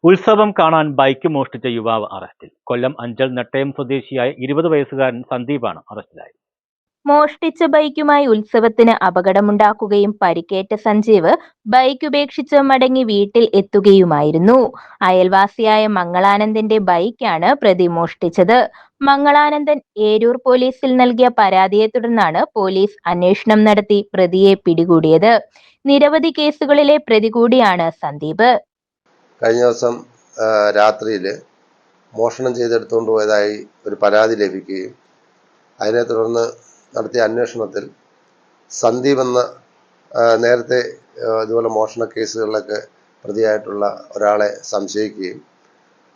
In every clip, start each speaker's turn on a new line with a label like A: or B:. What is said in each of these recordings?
A: ഉത്സവം കാണാൻ ബൈക്ക് മോഷ്ടിച്ച യുവാവ് അറസ്റ്റിൽ. കൊല്ലം അഞ്ചൽ നെട്ടയം സ്വദേശിയായ 20 വയസ്സുകാരൻ സന്ദീപാണ് അറസ്റ്റിലായത്.
B: മോഷ്ടിച്ച ബൈക്കുമായി ഉത്സവത്തിന് അപകടമുണ്ടാക്കുകയും പരിക്കേറ്റ സഞ്ജീവ് ബൈക്ക് ഉപേക്ഷിച്ച് മടങ്ങി വീട്ടിൽ എത്തുകയുമായിരുന്നു. അയൽവാസിയായ മംഗളാനന്ദന്റെ ബൈക്കാണ് പ്രതി മോഷ്ടിച്ചത്. മംഗളാനന്ദൻ ഏരൂർ പോലീസിൽ നൽകിയ പരാതിയെ തുടർന്നാണ് പോലീസ് അന്വേഷണം നടത്തി പ്രതിയെ പിടികൂടിയത്. നിരവധി കേസുകളിലെ പ്രതി കൂടിയാണ് സന്ദീപ്.
C: കഴിഞ്ഞ ദിവസം രാത്രിയിൽ മോഷണം ചെയ്തെടുത്തുകൊണ്ട് പോയതായി ഒരു പരാതി ലഭിക്കുകയും അതിനെ തുടർന്ന് നടത്തിയ അന്വേഷണത്തിൽ സന്ദീപ് എന്ന നേരത്തെ ഇതുപോലെ മോഷണ കേസുകളിലൊക്കെ പ്രതിയായിട്ടുള്ള ഒരാളെ സംശയിക്കുകയും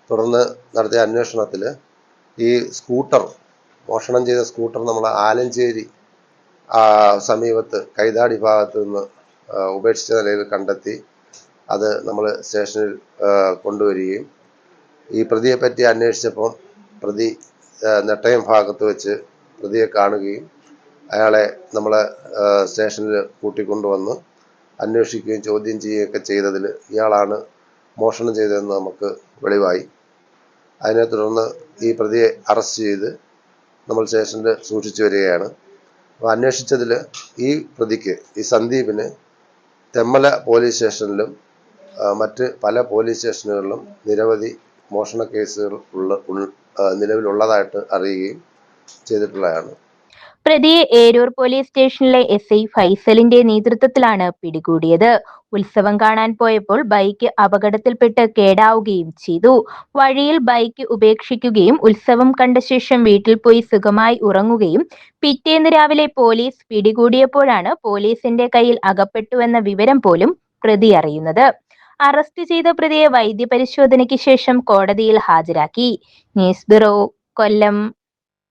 C: തുടർന്ന് നടത്തിയ അന്വേഷണത്തിൽ ഈ സ്കൂട്ടർ മോഷണം ചെയ്ത സ്കൂട്ടർ നമ്മൾ ആലഞ്ചേരി സമീപത്ത് കൈതാടി ഭാഗത്ത് നിന്ന് ഉപേക്ഷിച്ച നിലയിൽ കണ്ടെത്തി അത് നമ്മൾ സ്റ്റേഷനിൽ കൊണ്ടുവരികയും ഈ പ്രതിയെ പറ്റി അന്വേഷിച്ചപ്പോൾ പ്രതി നെട്ടയം ഭാഗത്ത് വെച്ച് പ്രതിയെ കാണുകയും അയാളെ നമ്മളെ സ്റ്റേഷനിൽ കൂട്ടിക്കൊണ്ടുവന്ന് അന്വേഷിക്കുകയും ചോദ്യം ചെയ്യുകയൊക്കെ ചെയ്തതിൽ ഇയാളാണ് മോഷണം ചെയ്തതെന്ന് നമുക്ക് വെളിവായി. അതിനെ തുടർന്ന് ഈ പ്രതിയെ അറസ്റ്റ് ചെയ്ത് നമ്മൾ സ്റ്റേഷനിൽ സൂക്ഷിച്ചു വരികയാണ്. അപ്പോൾ അന്വേഷിച്ചതിൽ ഈ പ്രതിക്ക്, ഈ സന്ദീപിന് തെമ്മല പോലീസ് സ്റ്റേഷനിലും മറ്റ് പല പോലീസ് സ്റ്റേഷനുകളിലും നിരവധി മോഷണ കേസുകൾ നിലവിലുള്ളതായിട്ട് അറിയുകയും ചെയ്തിട്ടുള്ളതാണ്.
B: പ്രതിയെ ഏരൂർ പോലീസ് സ്റ്റേഷനിലെ SI ഫൈസലിന്റെ നേതൃത്വത്തിലാണ് പിടികൂടിയത്. ഉത്സവം കാണാൻ പോയപ്പോൾ ബൈക്ക് അപകടത്തിൽപ്പെട്ട് കേടാവുകയും ചെയ്തു. വഴിയിൽ ബൈക്ക് ഉപേക്ഷിക്കുകയും ഉത്സവം കണ്ട ശേഷം വീട്ടിൽ പോയി സുഖമായി ഉറങ്ങുകയും പിറ്റേന്ന് രാവിലെ പോലീസ് പിടികൂടിയപ്പോഴാണ് പോലീസിന്റെ കയ്യിൽ അകപ്പെട്ടുവെന്ന വിവരം പോലും പ്രതി അറിയുന്നത്. അറസ്റ്റ് ചെയ്ത പ്രതിയെ വൈദ്യപരിശോധനയ്ക്ക് ശേഷം കോടതിയിൽ ഹാജരാക്കി. ന്യൂസ് ബ്യൂറോ, കൊല്ലം.